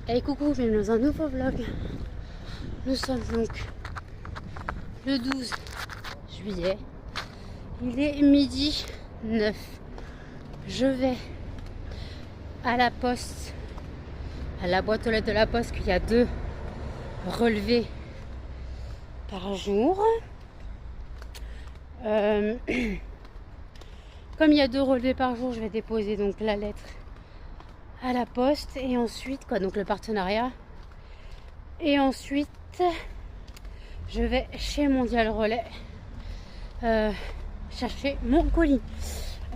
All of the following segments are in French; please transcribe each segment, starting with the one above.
Hey coucou, bienvenue dans un nouveau vlog. Nous sommes donc le 12 juillet. Il est midi 9. Je vais à la poste, à la boîte aux lettres de la poste, qu'il y a 2 relevés par jour. Comme il y a 2 relevés par jour, je vais déposer donc la lettre à la poste et ensuite donc le partenariat, et ensuite je vais chez Mondial Relais chercher mon colis.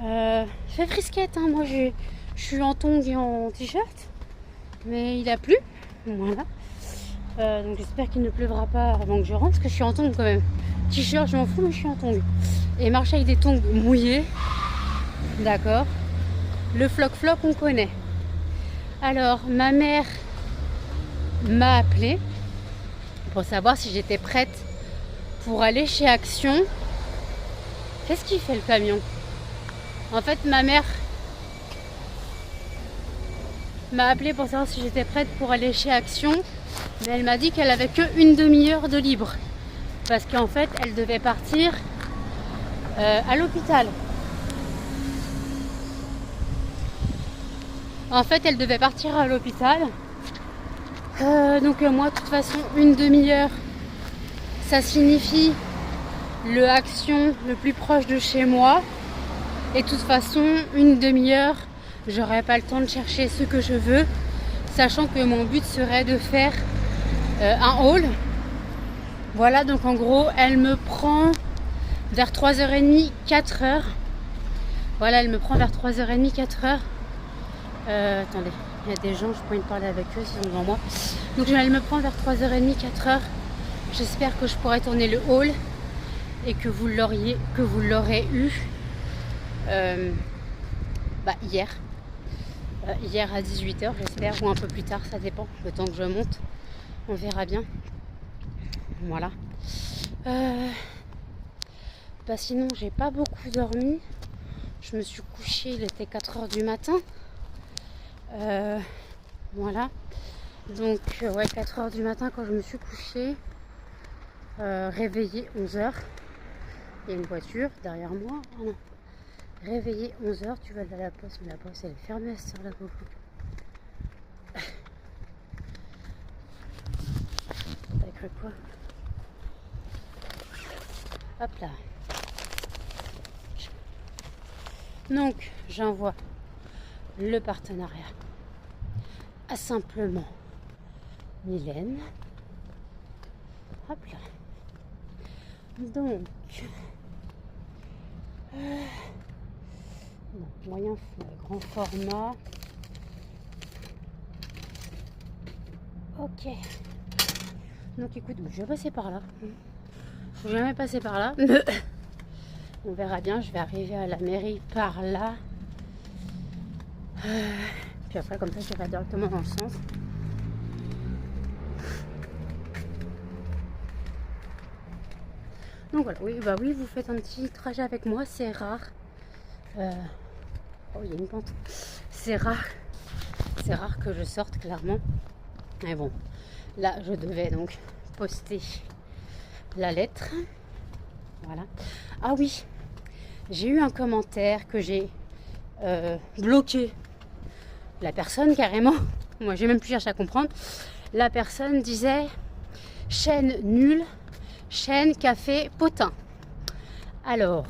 Je fais frisquette, hein. Moi je suis en tongs et en t-shirt, mais il a plu, voilà. Donc j'espère qu'il ne pleuvra pas avant que je rentre, parce que je suis en tongs quand même. T-shirt je m'en fous, mais je suis en tongs, et marcher avec des tongs mouillés, d'accord, le floc on connaît. Alors, ma mère m'a appelé pour savoir si j'étais prête pour aller chez Action. Qu'est-ce qu'il fait le camion? En fait, ma mère m'a appelé pour savoir si j'étais prête pour aller chez Action, mais elle m'a dit qu'elle avait que une demi-heure de libre, parce qu'en fait, elle devait partir à l'hôpital. En fait, elle devait partir à l'hôpital. Donc moi, de toute façon, une demi-heure, ça signifie le Action le plus proche de chez moi. Et de toute façon, une demi-heure, j'aurai pas le temps de chercher ce que je veux, sachant que mon but serait de faire un haul. Voilà, donc en gros, elle me prend vers 3h30, 4h. Voilà, elle me prend vers 3h30, 4h. Attendez, il y a des gens, je pourrais parler avec eux, ils sont devant moi. Donc elle me prend vers 3h30, 4h. J'espère que je pourrai tourner le haul et que vous l'aurez eu hier. Hier à 18h, j'espère, ou un peu plus tard, ça dépend, le temps que je monte. On verra bien. Voilà. Sinon, j'ai pas beaucoup dormi. Je me suis couchée, il était 4h du matin. Voilà, donc 4h du matin quand je me suis couchée, réveillée 11h. Il y a une voiture derrière moi. Oh non. Réveillée 11h, tu vas à la poste, mais la poste elle est fermée à cette heure-là. T'as cru quoi? Hop là. Donc j'envoie le partenariat à simplement Mylène. Hop là. Donc moyen grand format. Ok. Donc écoute, je vais passer par là. Je suis jamais passé par là. On verra bien. Je vais arriver à la mairie par là. Puis après, comme ça, je vais directement dans le sens. Donc voilà, oui, oui, vous faites un petit trajet avec moi, c'est rare. Oh, il y a une pente. C'est rare que je sorte, clairement. Mais bon, là, je devais donc poster la lettre. Voilà. Ah oui, j'ai eu un commentaire que j'ai bloqué. La personne, carrément, moi j'ai même plus cherché à comprendre. La personne disait chaîne nulle, chaîne café potin. Alors,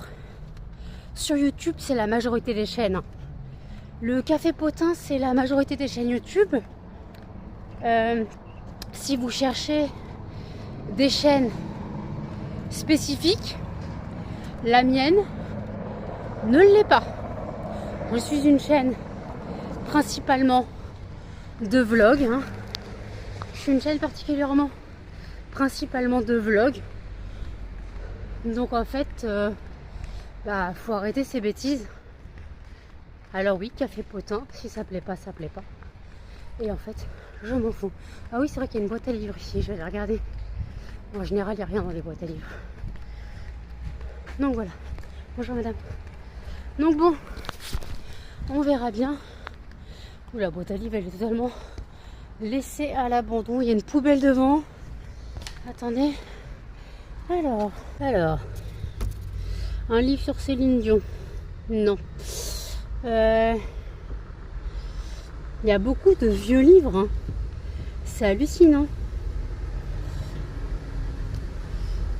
sur YouTube, c'est la majorité des chaînes. Le café potin, c'est la majorité des chaînes YouTube. Si vous cherchez des chaînes spécifiques, la mienne ne l'est pas. Je suis une chaîne principalement de vlog. Je suis une chaîne principalement de vlog. Donc en fait, faut arrêter ces bêtises. Alors oui, café potin, si ça plaît pas, ça plaît pas. Et en fait, je m'en fous. Ah oui, c'est vrai qu'il y a une boîte à livres ici, je vais aller regarder. En général, il n'y a rien dans les boîtes à livres. Donc voilà. Bonjour madame. Donc bon, on verra bien. Ouh, la boîte à livres, elle est totalement laissé à l'abandon. Il y a une poubelle devant. Attendez. Alors, un livre sur Céline Dion. Non. Il y a beaucoup de vieux livres. Hein. C'est hallucinant.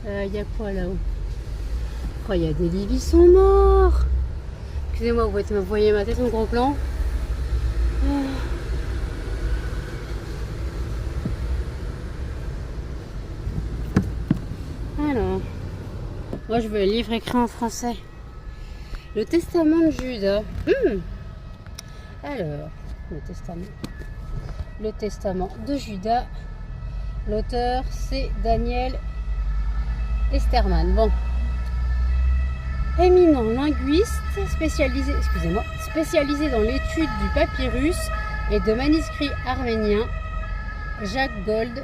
Il y a quoi là-haut? Oh, il y a des livres, ils sont morts. Excusez-moi, vous voyez ma tête en gros plan. Alors, moi je veux un livre écrit en français. Le Testament de Judas. Alors, le Testament de Judas. L'auteur c'est Daniel Esterman. Bon. Éminent linguiste spécialisé dans l'étude du papyrus et de manuscrits arméniens, Jacques Gold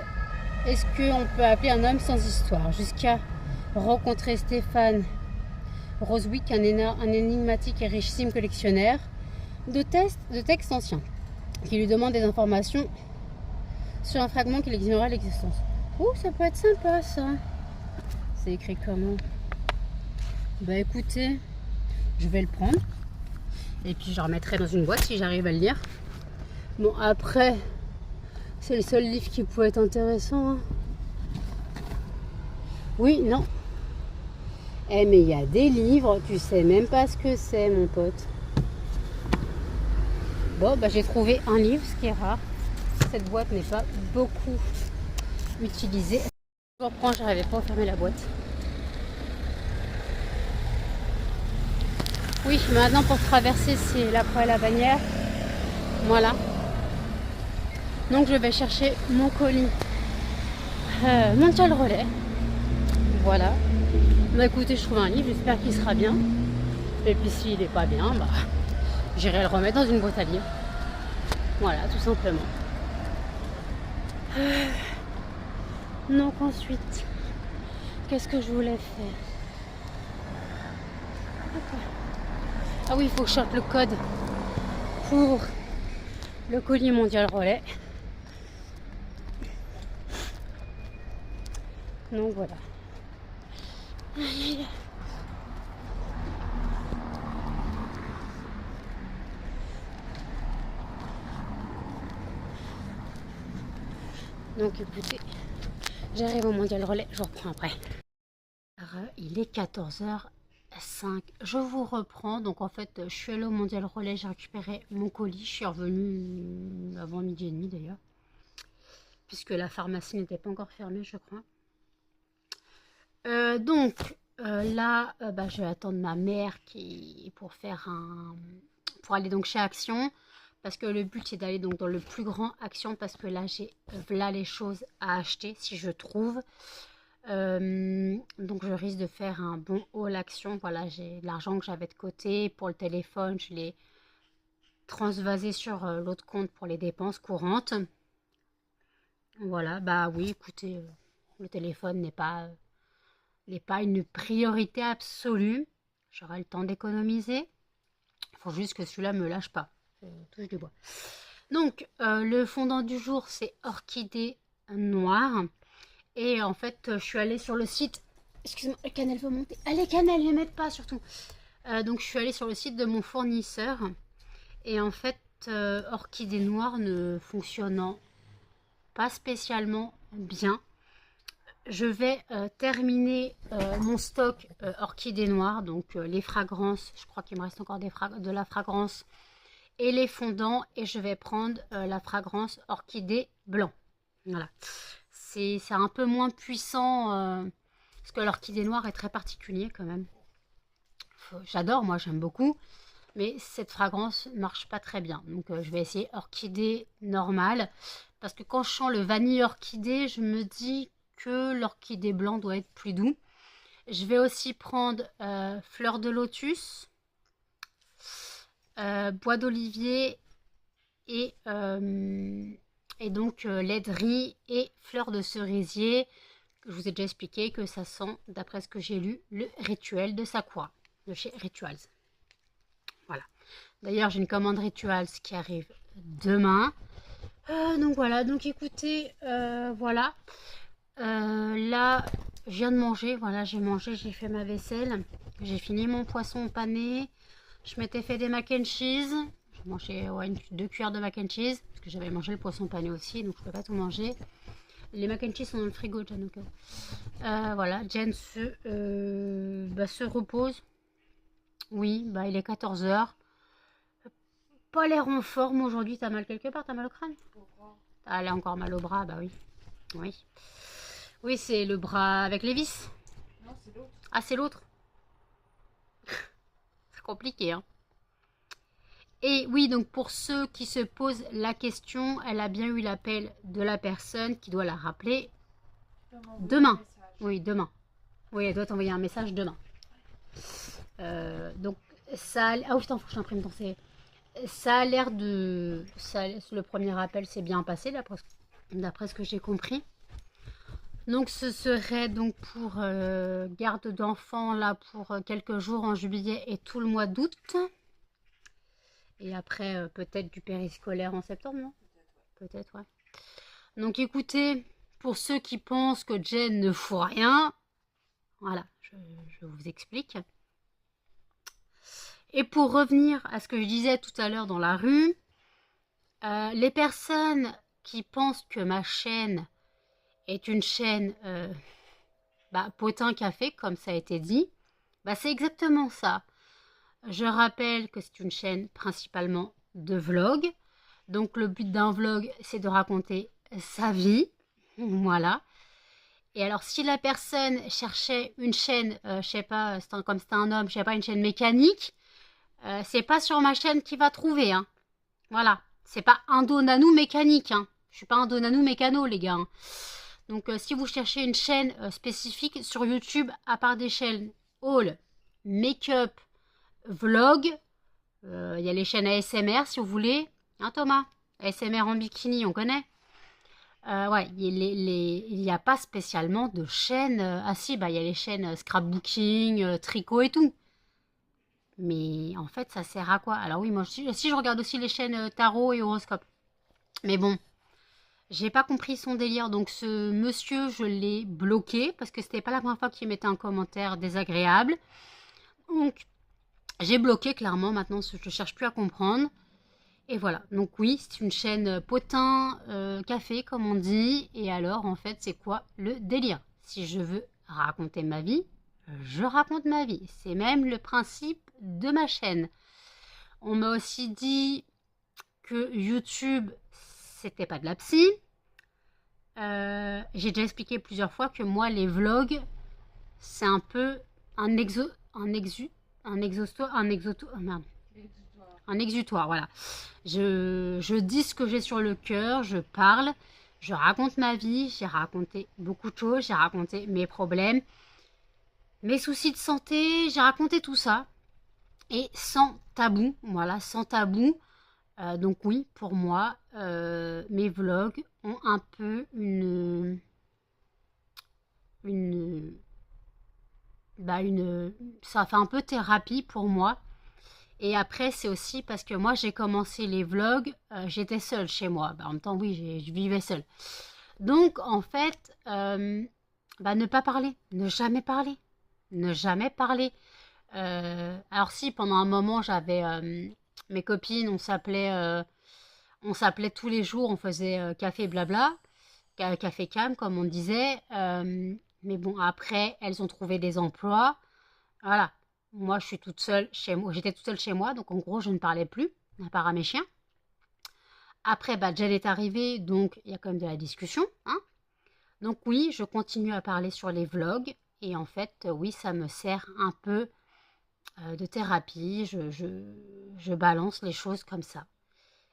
est ce qu'on peut appeler un homme sans histoire, jusqu'à rencontrer Stéphane Roswick, un énigmatique et richissime collectionneur de textes anciens, qui lui demande des informations sur un fragment qu'il ignorait l'existence. Oh, ça peut être sympa ça. C'est écrit comment? Bah écoutez, je vais le prendre et puis je le remettrai dans une boîte si j'arrive à le lire. Bon, après, c'est le seul livre qui peut être intéressant. Hein. Oui, non. Eh mais il y a des livres, tu sais même pas ce que c'est, mon pote. Bon, bah j'ai trouvé un livre, ce qui est rare. Cette boîte n'est pas beaucoup utilisée. Je reprends, j'arrivais pas à fermer la boîte. Oui, maintenant pour traverser, c'est la poêle à bannière. Voilà. Donc je vais chercher mon colis mondial relais. Voilà. Bah écoutez, je trouve un livre, j'espère qu'il sera bien. Et puis s'il n'est pas bien, bah j'irai le remettre dans une boîte à livres. Voilà, tout simplement. Donc ensuite, qu'est-ce que je voulais faire? Ah oui, il faut que je sorte le code pour le colis mondial relais. Donc voilà. Donc écoutez, j'arrive au mondial relais, je vous reprends après. Alors, il est 14h05. Je vous reprends. Donc en fait, je suis allée au mondial relais, j'ai récupéré mon colis. Je suis revenue avant midi et demi d'ailleurs. Puisque la pharmacie n'était pas encore fermée, je crois. Là, je vais attendre ma mère pour aller donc chez Action. Parce que le but c'est d'aller donc dans le plus grand Action. Parce que là, j'ai là les choses à acheter si je trouve. Donc je risque de faire un bon haul Action. Voilà, j'ai l'argent que j'avais de côté pour le téléphone, je l'ai transvasé sur l'autre compte pour les dépenses courantes. Voilà, bah oui, écoutez, le téléphone n'est pas une priorité absolue. J'aurai le temps d'économiser. Il faut juste que celui-là me lâche pas. Touche du bois. Donc le fondant du jour c'est orchidée noire. Et en fait, je suis allée sur le site. Excusez-moi, les cannelles vont monter. Ah, les cannelles, ne les mettent pas surtout. Donc, je suis allée sur le site de mon fournisseur. Et en fait, Orchidée Noire ne fonctionnant pas spécialement bien. Je vais terminer mon stock Orchidée Noire. Donc, les fragrances. Je crois qu'il me reste encore de la fragrance. Et les fondants. Et je vais prendre la fragrance Orchidée Blanc. Voilà. C'est un peu moins puissant parce que l'orchidée noire est très particulier quand même. J'adore, moi j'aime beaucoup, mais cette fragrance ne marche pas très bien. Donc je vais essayer orchidée normale parce que quand je sens le vanille orchidée, je me dis que l'orchidée blanc doit être plus doux. Je vais aussi prendre fleur de lotus, bois d'olivier et donc lait de riz et fleurs de cerisier. Je vous ai déjà expliqué que ça sent, d'après ce que j'ai lu, le rituel de Sakura, de chez Rituals. Voilà. D'ailleurs, j'ai une commande Rituals qui arrive demain. Donc voilà, donc écoutez, voilà. Là, je viens de manger, voilà, j'ai mangé, j'ai fait ma vaisselle. J'ai fini mon poisson pané. Je m'étais fait des mac and cheese. J'ai mangé ouais, 2 cuillères de mac and cheese. Parce que j'avais mangé le poisson pané aussi, donc je peux pas tout manger. Les mac and cheese sont dans le frigo, Jen. Voilà, Jen se repose. Oui, bah il est 14 h. Pas l'air en forme aujourd'hui. T'as mal quelque part? T'as mal au crâne? Elle a encore mal au bras, bah oui. Oui. Oui, c'est le bras avec les vis. Non, c'est l'autre. Ah, c'est l'autre. C'est compliqué, hein. Et oui, donc pour ceux qui se posent la question, elle a bien eu l'appel de la personne qui doit la rappeler demain. Oui, demain. Oui, elle doit t'envoyer un message demain. Donc, ça... Ah oui, putain, faut que je t'imprime dans ces... Ça a l'air de... Le premier appel s'est bien passé, d'après ce que j'ai compris. Donc, ce serait donc pour garde d'enfants, là, pour quelques jours en juillet et tout le mois d'août. Et après, peut-être du périscolaire en septembre, non? Peut-être, ouais. Donc, écoutez, pour ceux qui pensent que Jen ne fout rien, voilà, je vous explique. Et pour revenir à ce que je disais tout à l'heure dans la rue, les personnes qui pensent que ma chaîne est une chaîne potin café, comme ça a été dit, c'est exactement ça. Je rappelle que c'est une chaîne principalement de vlog. Donc le but d'un vlog, c'est de raconter sa vie. Voilà. Et alors si la personne cherchait une chaîne, je sais pas, comme c'est un homme, je sais pas, une chaîne mécanique, c'est pas sur ma chaîne qu'il va trouver. Hein. Voilà. C'est pas un Donanou mécanique. Hein. Je suis pas un Donanou mécano, les gars. Hein. Donc si vous cherchez une chaîne spécifique sur YouTube, à part des chaînes haul, make-up, vlog, il y a les chaînes ASMR si vous voulez. Hein Thomas? ASMR en bikini, on connaît. Ouais, il n'y a pas spécialement de chaîne. Ah si, il y a les chaînes scrapbooking, tricot et tout. Mais en fait, ça sert à quoi? Alors oui, moi si je regarde aussi les chaînes tarot et horoscope. Mais bon, j'ai pas compris son délire. Donc ce monsieur, je l'ai bloqué parce que c'était pas la première fois qu'il mettait un commentaire désagréable. Donc j'ai bloqué clairement. Maintenant, je cherche plus à comprendre. Et voilà. Donc oui, c'est une chaîne potin café comme on dit. Et alors en fait, c'est quoi le délire? Si je veux raconter ma vie, je raconte ma vie. C'est même le principe de ma chaîne. On m'a aussi dit que YouTube, c'était pas de la psy. J'ai déjà expliqué plusieurs fois que moi, les vlogs, c'est un peu un exutoire, voilà. Je dis ce que j'ai sur le cœur, je parle, je raconte ma vie, j'ai raconté beaucoup de choses, j'ai raconté mes problèmes, mes soucis de santé, j'ai raconté tout ça. Et sans tabou, voilà, sans tabou. Donc oui, pour moi, mes vlogs ont un peu ça fait un peu thérapie pour moi. Et après, c'est aussi parce que moi, j'ai commencé les vlogs, j'étais seule chez moi. En même temps, oui, je vivais seule. Donc, en fait, ne pas parler, ne jamais parler, ne jamais parler. Alors si, pendant un moment, j'avais mes copines, on s'appelait tous les jours, on faisait café blabla, café cam, comme on disait. Mais bon, après, elles ont trouvé des emplois. Voilà. Moi, je suis toute seule chez moi. J'étais toute seule chez moi, donc en gros, je ne parlais plus, à part à mes chiens. Après, Jen est arrivée, donc il y a quand même de la discussion. Hein. Donc oui, je continue à parler sur les vlogs. Et en fait, oui, ça me sert un peu de thérapie. Je balance les choses comme ça.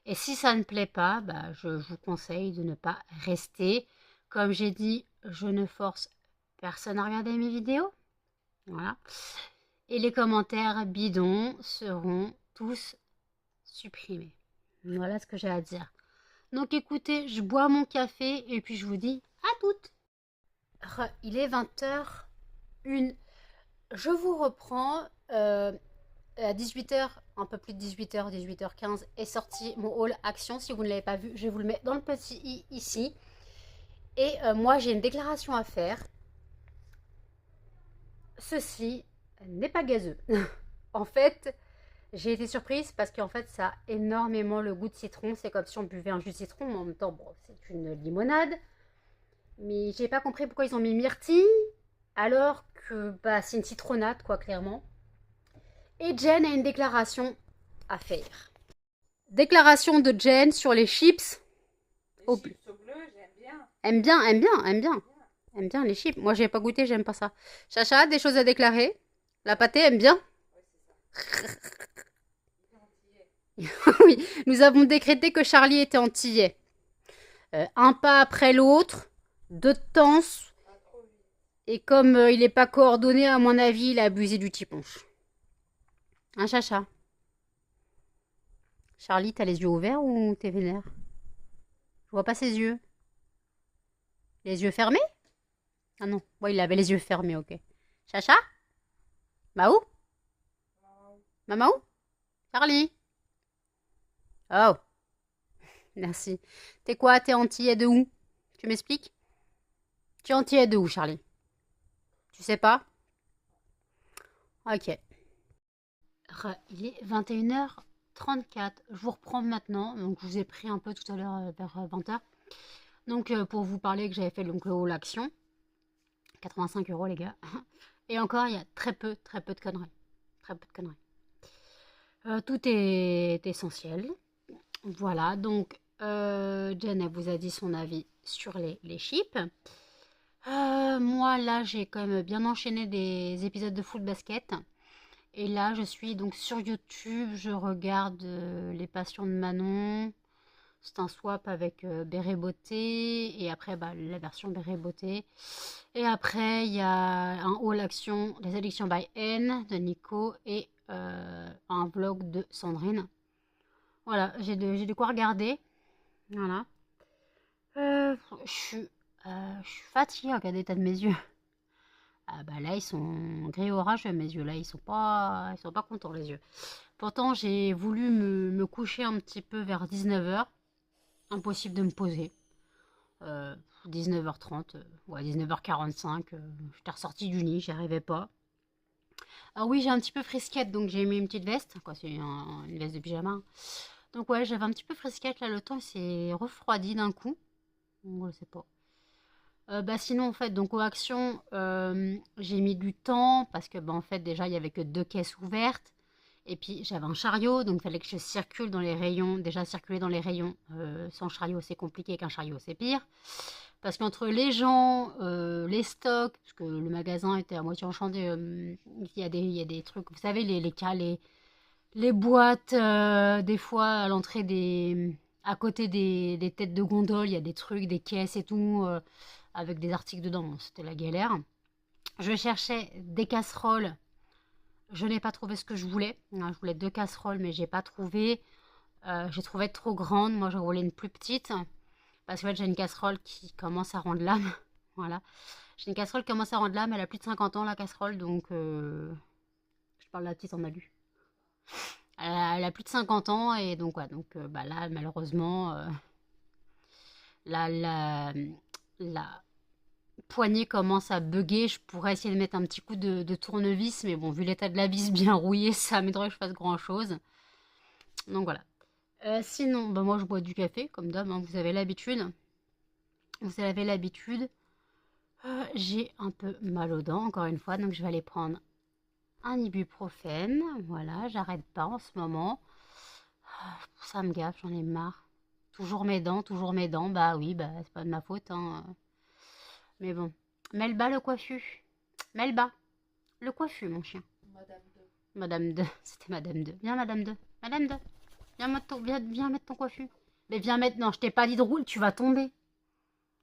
Et si ça ne plaît pas, je vous conseille de ne pas rester. Comme j'ai dit, je ne force personne à regarder mes vidéos. Voilà. Et les commentaires bidons seront tous supprimés. Voilà ce que j'ai à dire. Donc écoutez, je bois mon café et puis je vous dis à toutes. Il est 20h01. Je vous reprends. À 18h, un peu plus de 18h, 18h15, est sorti mon haul action. Si vous ne l'avez pas vu, je vous le mets dans le petit i ici. Et moi, j'ai une déclaration à faire. Ceci n'est pas gazeux. En fait, j'ai été surprise parce qu'en fait, ça a énormément le goût de citron. C'est comme si on buvait un jus de citron, mais en même temps, bon, c'est une limonade. Mais j'ai pas compris pourquoi ils ont mis myrtille, alors que bah, c'est une citronnade, quoi, clairement. Et Jen a une déclaration à faire. Déclaration de Jen sur les chips. Les chips au bleu, j'aime bien. Aime bien, aime bien, aime bien. Aime bien les chips. Moi, j'ai pas goûté, j'aime pas ça. Chacha, des choses à déclarer. La pâtée aime bien. Ouais, c'est ça. Oui, nous avons décrété que Charlie était antillais. Un pas après l'autre, de temps, Pas trop vite. et comme il n'est pas coordonné, à mon avis, il a abusé du tiponche. Un chacha. Charlie, t'as les yeux ouverts ou t'es vénère? Je vois pas ses yeux. Les yeux fermés? Ah non, ouais, il avait les yeux fermés, ok. Chacha? Maou? Mamaou? Charlie? Oh, merci. T'es quoi? T'es antillais de où? Tu m'expliques? Tu es antillais de où, Charlie? Tu sais pas? Ok. Il est 21h34. Je vous reprends maintenant. Donc, je vous ai pris un peu tout à l'heure vers 20h. Donc, pour vous parler que j'avais fait donc, le haul action. 85 euros, les gars. Et encore, il y a très peu de conneries. Très peu de conneries. Tout est essentiel. Voilà. Donc, Jen, elle vous a dit son avis sur les chips. Moi, là, j'ai quand même bien enchaîné des épisodes de foot basket. Et là, je suis donc sur YouTube, je regarde Les Passions de Manon. C'est un swap avec Béret Beauté. Et après, bah, la version Béret Beauté. Et après, il y a un haul action des addictions by N de Nico. Et un vlog de Sandrine. Voilà, j'ai de quoi regarder. Voilà. Je suis fatiguée, regardez l'état de mes yeux. Ah bah là, ils sont gris orageux, mes yeux. Là, ils sont pas contents, les yeux. Pourtant, j'ai voulu me coucher un petit peu vers 19h. Impossible de me poser. 19h30, ouais, 19h45. J'étais ressortie du lit, j'y arrivais pas. Alors oui, j'ai un petit peu frisquette, donc j'ai mis une petite veste. Quoi, c'est une veste de pyjama. Donc ouais, j'avais un petit peu frisquette. Là, le temps s'est refroidi d'un coup. Donc, je sais pas. Bah sinon en fait donc aux actions j'ai mis du temps parce que bah en fait déjà il y avait que deux caisses ouvertes et puis j'avais un chariot donc il fallait que je circule dans les rayons. Déjà circuler dans les rayons sans chariot c'est compliqué, qu'un chariot c'est pire parce qu'entre les gens, les stocks, parce que le magasin était à moitié enchanté, il y a des trucs, vous savez les boîtes des fois à l'entrée des à côté des têtes de gondole, il y a des trucs, des caisses et tout avec des articles dedans. Bon, c'était la galère. Je cherchais des casseroles. Je n'ai pas trouvé ce que je voulais. Je voulais deux casseroles, mais j'ai pas trouvé. J'ai trouvé trop grande. Moi, je voulais une plus petite. Parce que en fait, j'ai une casserole qui commence à rendre l'âme. Voilà. J'ai une casserole qui commence à rendre l'âme. Elle a plus de 50 ans, la casserole. Donc, je parle de la petite en alu. Elle a plus de 50 ans. Et donc, ouais. Donc, bah, là, malheureusement, la poignée commence à bugger. Je pourrais essayer de mettre un petit coup de tournevis, mais bon, vu l'état de la vis bien rouillé, ça m'aiderait que je fasse grand chose. Donc voilà. Sinon, bah moi je bois du café, comme d'hab, hein, vous avez l'habitude. Vous avez l'habitude. J'ai un peu mal aux dents, encore une fois, donc je vais aller prendre un ibuprofène. Voilà, j'arrête pas en ce moment. Ça me gaffe, j'en ai marre. Toujours mes dents, toujours mes dents. Bah oui, bah c'est pas de ma faute, hein. Mais bon. Melba le coiffu. Melba. Le coiffu, mon chien. Madame de. Madame 2. C'était Madame 2. Viens, Madame 2. Madame 2. Viens mettre ton coiffu. Mais viens mettre. Non, je t'ai pas dit de rouler. Tu vas tomber.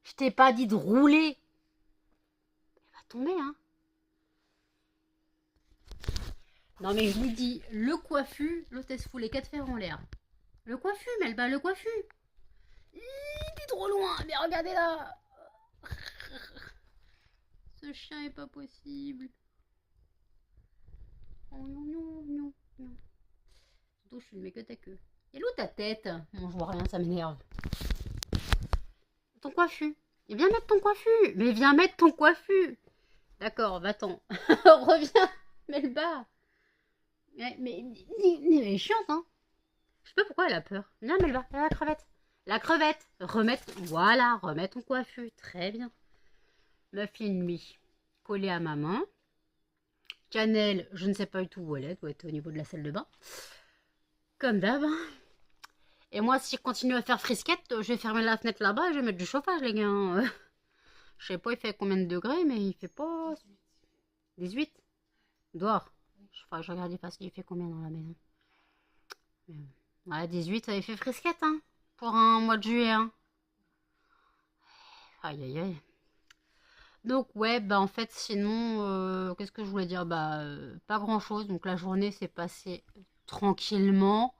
Je t'ai pas dit de rouler. Elle va tomber, hein. Non, mais je vous dis, le coiffu, l'hôtesse fout les quatre fers en l'air. Le coiffu, Melba, le coiffu. T'es trop loin. Mais regardez là. Ce chien est pas possible. Oh non, non, non, non. partout, je filmais que ta queue. Elle est où ta tête? Bon, je vois rien, ça m'énerve. Ton coiffu. Et viens mettre ton coiffu. Mais viens mettre ton coiffu. D'accord, va-t'en. Reviens, mets le bas. Mais elle est chiante, hein. Je sais pas pourquoi elle a peur. Viens, mets le bas. La crevette. La crevette. Remettre. Voilà, remets ton coiffu. Très bien. Muffin lui. Collé à ma main. Cannelle, je ne sais pas du tout où elle est. Doit être au niveau de la salle de bain. Comme d'hab. Et moi, si je continue à faire frisquette, je vais fermer la fenêtre là-bas et je vais mettre du chauffage, les gars. Je sais pas, il fait combien de degrés, mais il fait pas 18 dehors. Je regarde il fait combien dans la maison. Ouais, 18, ça avait fait frisquette, hein, pour un mois de juillet. Hein. Aïe, aïe, aïe. Donc, ouais, bah en fait, sinon, qu'est-ce que je voulais dire? Bah, pas grand-chose. Donc, la journée s'est passée tranquillement.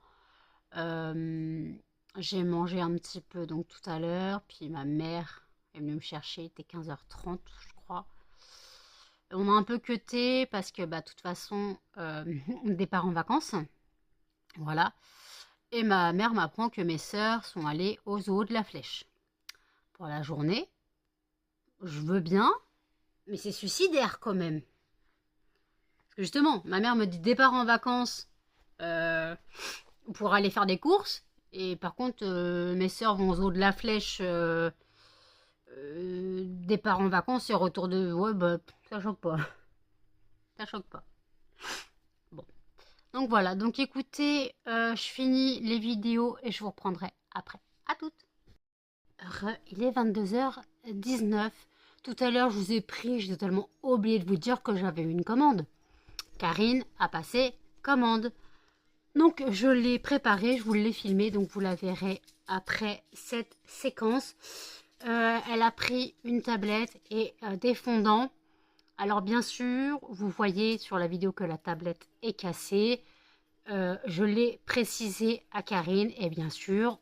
J'ai mangé un petit peu donc tout à l'heure, puis ma mère est venue me chercher, il était 15h30 je crois. On a un peu cuté parce que bah de toute façon on départ en vacances, voilà. Et ma mère m'apprend que mes sœurs sont allées au zoo de la Flèche pour la journée. Je veux bien, mais c'est suicidaire quand même. Parce que justement, ma mère me dit départ en vacances pour aller faire des courses. Et par contre, mes sœurs vont au zoo de la Flèche, départ en vacances et retour de... Ouais, bah, ça choque pas. Ça choque pas. Bon. Donc voilà, donc écoutez, je finis les vidéos et je vous reprendrai après. À toutes. Il est 22h19. Tout à l'heure, je vous ai pris, j'ai totalement oublié de vous dire que j'avais une commande. Karine a passé commande. Donc je l'ai préparé, je vous l'ai filmé, donc vous la verrez après cette séquence. Elle a pris une tablette et des fondants. Alors bien sûr, vous voyez sur la vidéo que la tablette est cassée. Je l'ai précisé à Karine et bien sûr,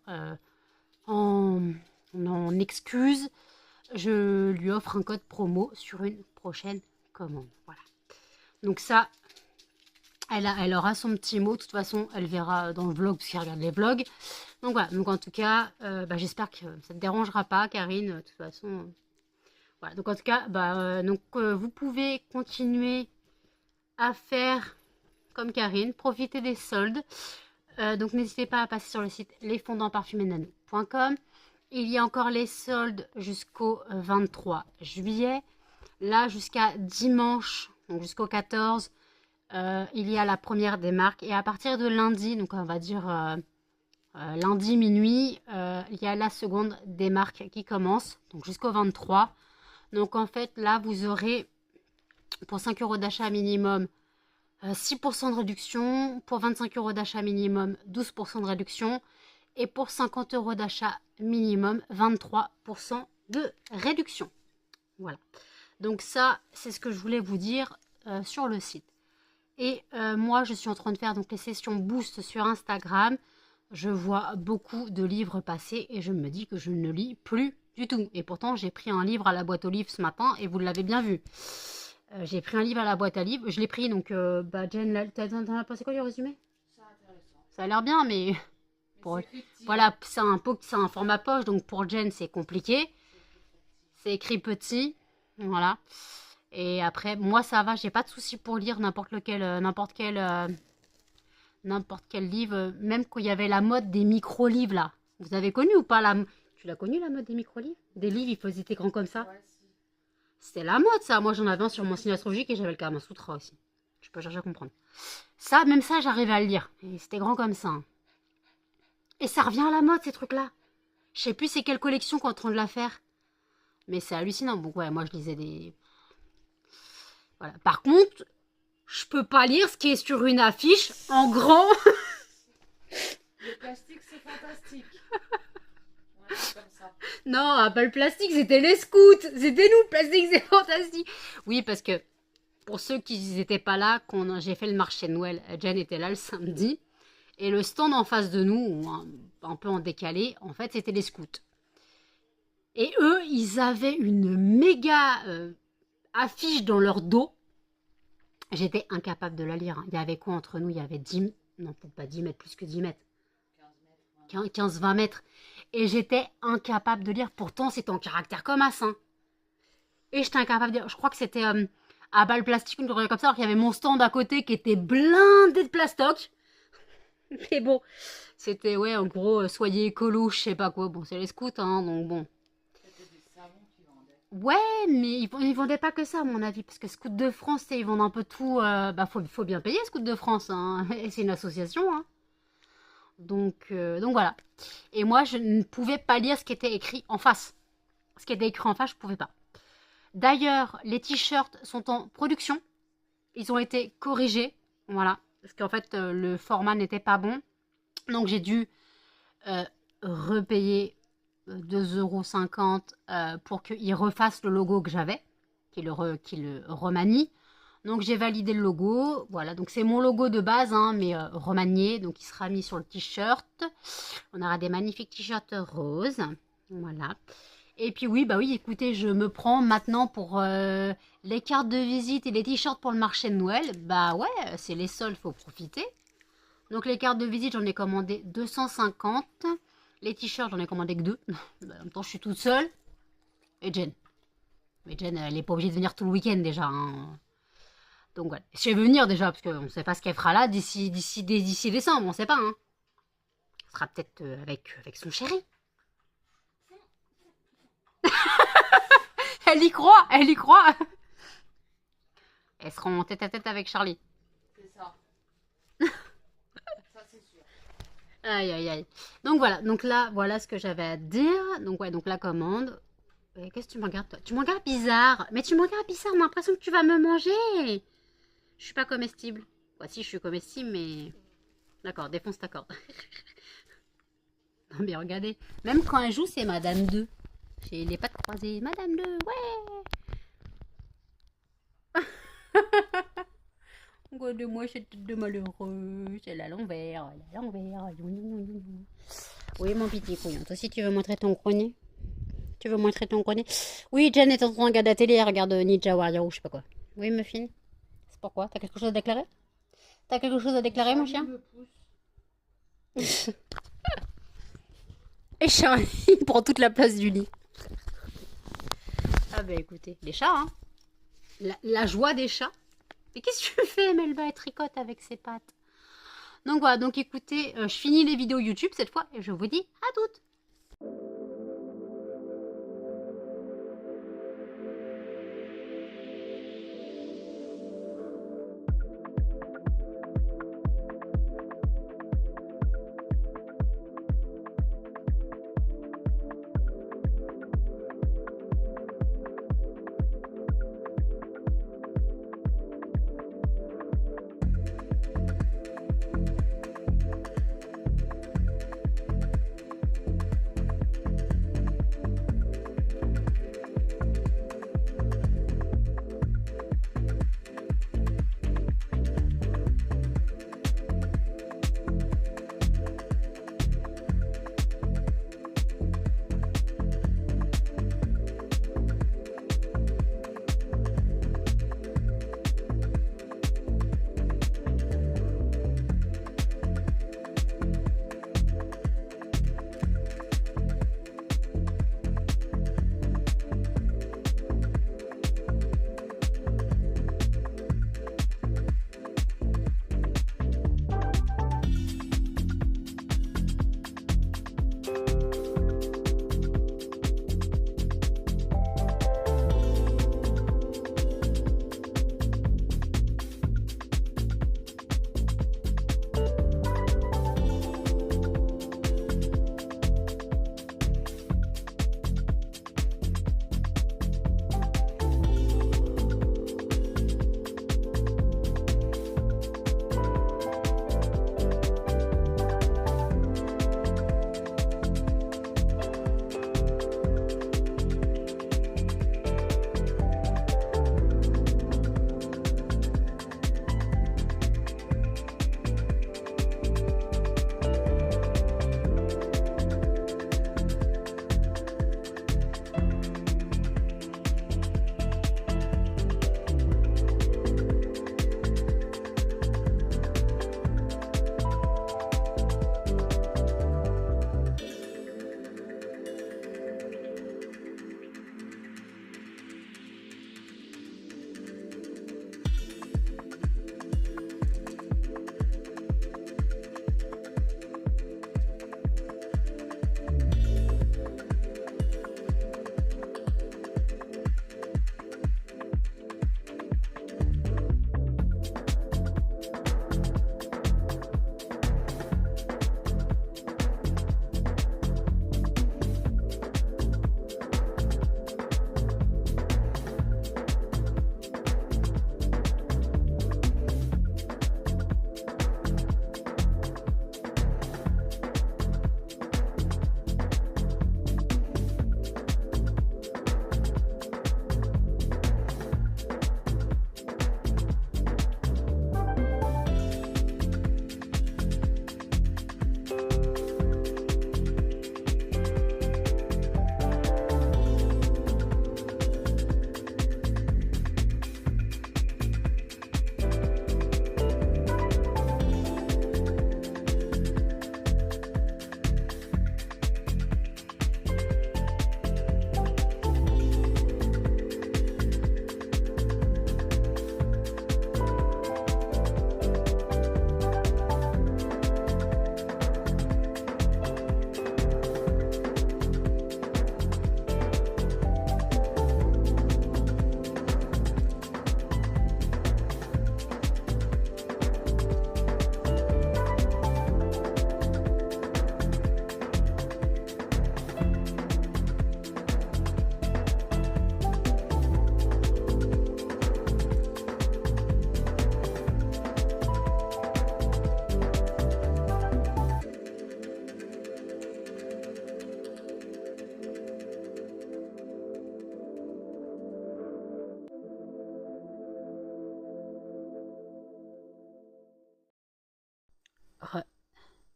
en excuse, je lui offre un code promo sur une prochaine commande. Voilà. Donc ça... Elle aura son petit mot, de toute façon, elle verra dans le vlog, parce qu'elle regarde les vlogs. Donc voilà, donc en tout cas, bah, j'espère que ça ne te dérangera pas, Karine, de toute façon. Voilà, donc en tout cas, bah, vous pouvez continuer à faire comme Karine, profiter des soldes. Donc n'hésitez pas à passer sur le site lesfondantsparfumésnano.com. Il y a encore les soldes jusqu'au 23 juillet. Là, jusqu'à dimanche, donc jusqu'au 14, il y a la première des marques et à partir de lundi, donc on va dire lundi minuit, il y a la seconde des marques qui commence, donc jusqu'au 23. Donc en fait là vous aurez pour 5 € d'achat minimum 6% de réduction, pour 25 € d'achat minimum 12% de réduction et pour 50 € d'achat minimum 23% de réduction. Voilà, donc ça c'est ce que je voulais vous dire sur le site. Et moi, je suis en train de faire donc les sessions boost sur Instagram. Je vois beaucoup de livres passer et je me dis que je ne lis plus du tout. Et pourtant, j'ai pris un livre à la boîte aux livres ce matin et vous l'avez bien vu. J'ai pris un livre à la boîte à livres. Je l'ai pris donc, bah, Jen, t'en as pensé quoi du résumé? C'est intéressant. Ça a l'air bien, mais pour, voilà, c'est un format poche, donc pour Jen, c'est compliqué. C'est écrit petit, voilà. Et après, moi ça va, j'ai pas de souci pour lire n'importe quel livre, même quand il y avait la mode des micro-livres là. Vous avez connu ou pas tu l'as connu la mode des micro-livres? Des livres, ils étaient grands comme ça. Ouais, si. C'était la mode ça. Moi j'en avais un sur mon signe astrologique et j'avais le Kama Sutra aussi. Je peux chercher à comprendre. Ça, même ça, j'arrivais à le lire. Et c'était grand comme ça. Hein. Et ça revient à la mode ces trucs là. Je sais plus c'est quelle collection qu'on est en train de la faire. Mais c'est hallucinant. Donc ouais, moi je lisais des... Voilà. Par contre, je peux pas lire ce qui est sur une affiche en grand. Le plastique, c'est fantastique. Ouais, c'est comme ça. Non, pas le plastique, c'était les scouts. C'était nous, le plastique, c'est fantastique. Oui, parce que pour ceux qui n'étaient pas là, quand j'ai fait le marché de Noël, Jen était là le samedi. Et le stand en face de nous, un peu en décalé, en fait, c'était les scouts. Et eux, ils avaient une méga... affiche dans leur dos. J'étais incapable de la lire. Il y avait quoi entre nous? Il y avait 10 Non, peut-être pas 10 mètres, plus que 10 mètres. 15 mètres. 15-20 mètres. Et j'étais incapable de lire. Pourtant, c'était en caractère comme as. Hein. Et j'étais incapable de lire. Je crois que c'était à balle plastique, une journée comme ça, alors qu'il y avait mon stand à côté qui était blindé de plastoc. Mais bon, c'était, ouais, en gros, soyez écolo, je sais pas quoi. Bon, c'est les scouts, hein, donc bon. C'était des savons qu'ils vendaient. Ouais, mais ils vendaient pas que ça, à mon avis, parce que Scouts de France, ils vendent un peu tout. Bah, faut bien payer Scouts de France, hein. Et c'est une association, hein. Donc voilà. Et moi, je ne pouvais pas lire ce qui était écrit en face. Ce qui était écrit en face, je pouvais pas. D'ailleurs, les t-shirts sont en production. Ils ont été corrigés, voilà, parce qu'en fait, le format n'était pas bon. Donc j'ai dû repayer 2,50 € pour qu'il refasse le logo que j'avais, qu'il le remanie. Donc j'ai validé le logo, voilà, donc c'est mon logo de base, hein, mais remanié, donc il sera mis sur le t-shirt. On aura des magnifiques t-shirts roses, voilà. Et puis oui, bah oui, écoutez, je me prends maintenant pour les cartes de visite et les t-shirts pour le marché de Noël. Bah ouais, c'est les soldes, faut profiter. Donc les cartes de visite, j'en ai commandé 250. Les t-shirts, j'en ai commandé que 2. En même temps, je suis toute seule. Et Jen. Mais Jen, elle n'est pas obligée de venir tout le week-end déjà. Hein. Donc voilà. Je vais venir déjà, parce qu'on ne sait pas ce qu'elle fera là d'ici décembre, on ne sait pas. Hein. Ce sera peut-être avec son chéri. Elle y croit, elle y croit. Elle sera en tête à tête avec Charlie. C'est ça. Ça, c'est sûr. Aïe, aïe, aïe. Donc voilà, donc là, voilà ce que j'avais à dire. Donc ouais, donc la commande. Qu'est-ce que tu me regardes, toi? Tu me regardes bizarre. Mais tu me regardes bizarre, on a l'impression que tu vas me manger. Je suis pas comestible. Ouais, si, je suis comestible, mais... D'accord, défonce ta corde. Non mais regardez, même quand elle joue, c'est Madame 2. J'ai les pattes croisées. Madame 2, ouais. Regarde-moi cette tête de malheureuse. Elle est à l'envers, elle est à l'envers. Oui, mon petit couillon. Toi aussi, tu veux montrer ton grenier? Tu veux montrer ton grenier? Oui, Jen est en train de regarder la télé. Elle regarde Ninja Warrior ou je sais pas quoi. Oui, Muffin. C'est pourquoi? T'as quelque chose à déclarer? T'as quelque chose à déclarer, mon chien? Et Charlie, il prend toute la place du lit. Ah bah écoutez, les chats, hein. La joie des chats. Mais qu'est-ce que tu fais, Melba? Elle tricote avec ses pattes. Donc voilà, donc écoutez, je finis les vidéos YouTube cette fois et je vous dis à toutes.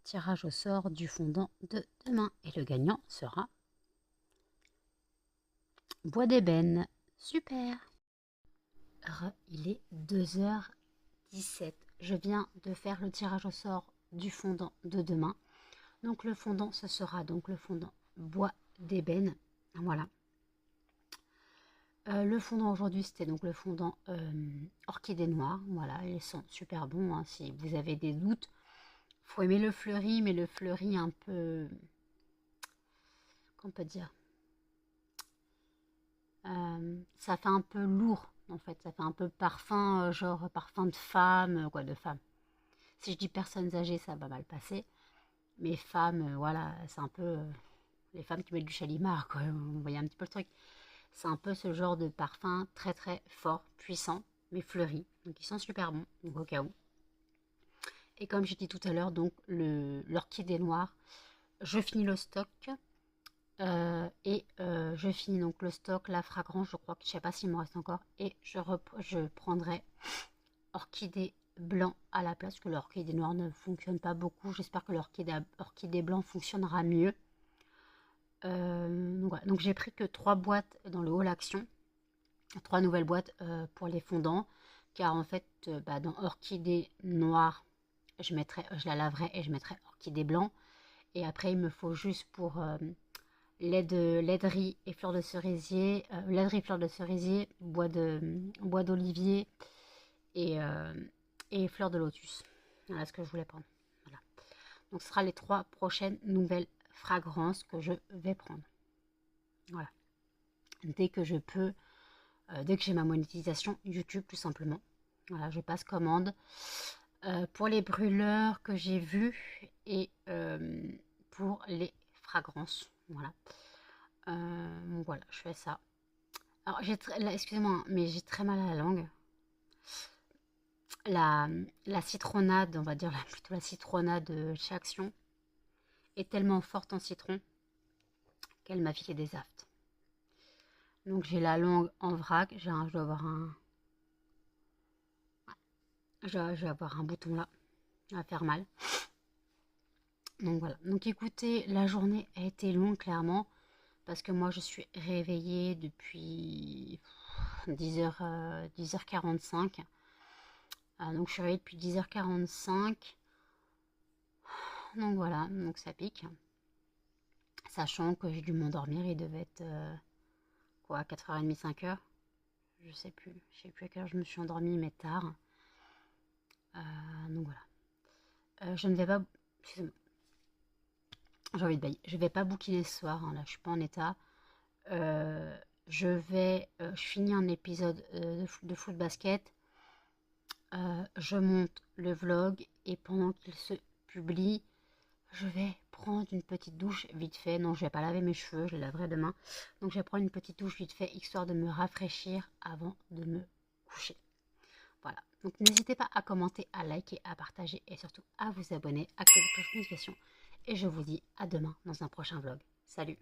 tirage au sort du fondant de demain. Et le gagnant sera Bois d'ébène. Super. Il est 2h17. Je viens de faire le tirage au sort du fondant de demain. Donc le fondant, ce sera donc le fondant Bois d'ébène. Voilà. Le fondant aujourd'hui, c'était donc le fondant orchidée noire. Voilà, ils sont super bons. Hein. Si vous avez des doutes, faut aimer le fleuri, mais le fleuri un peu... Comment on peut dire, ça fait un peu lourd, en fait. Ça fait un peu parfum, genre parfum de femme, quoi, de femme. Si je dis personnes âgées, ça va mal passer. Mais femmes, voilà, c'est un peu les femmes qui mettent du Chalimard, quoi. Vous voyez un petit peu le truc. C'est un peu ce genre de parfum très très fort, puissant, mais fleuri. Donc ils sont super bons, donc au cas où. Et comme j'ai dit tout à l'heure, donc l'orchidée noire, je finis le stock. Je finis donc le stock, la fragrance, je crois que je sais pas s'il me reste encore. Et je prendrai orchidée blanc à la place, que l'orchidée noire ne fonctionne pas beaucoup. J'espère que l'orchidée blanc fonctionnera mieux. Donc, voilà. Donc j'ai pris que 3 boîtes dans le Hall Action, 3 nouvelles boîtes pour les fondants, car en fait dans orchidée noire je la laverai et je mettrai orchidée blanc, et après il me faut juste pour laiderie et fleurs de cerisier, fleurs de cerisier, bois d'olivier et fleurs de lotus. Voilà ce que je voulais prendre. Voilà. Donc ce sera les 3 prochaines nouvelles fragrances que je vais prendre. Voilà. Dès que je peux, dès que j'ai ma monétisation YouTube tout simplement. Voilà, je passe commande. Pour les brûleurs que j'ai vus et pour les fragrances. Voilà. Donc voilà, je fais ça. Alors, excusez-moi, mais j'ai très mal à la langue. La citronnade, on va dire plutôt la citronnade chez Action, est tellement forte en citron qu'elle m'a filé des aftes. Donc j'ai la langue en vrac, je dois avoir un... Je vais avoir un bouton là, ça va faire mal. Donc voilà, donc écoutez, la journée a été longue clairement, parce que moi je suis réveillée depuis 10h45. Donc je suis réveillée depuis 10h45. Donc voilà, donc ça pique. Sachant que j'ai dû m'endormir, il devait être 4h30, 5h. Je sais plus à quelle heure je me suis endormie, mais tard. Donc voilà. Je ne vais pas... Excusez-moi. J'ai envie de bailler. Je vais pas bouquiner ce soir, hein, là je suis pas en état. Je finis un épisode de foot basket. Je monte le vlog et pendant qu'il se publie, je vais prendre une petite douche vite fait. Non, je vais pas laver mes cheveux, je les laverai demain. Donc je vais prendre une petite douche vite fait, histoire de me rafraîchir avant de me coucher. Voilà. Donc n'hésitez pas à commenter, à liker, à partager et surtout à vous abonner, à activer les cloches de notification. Et je vous dis à demain dans un prochain vlog. Salut!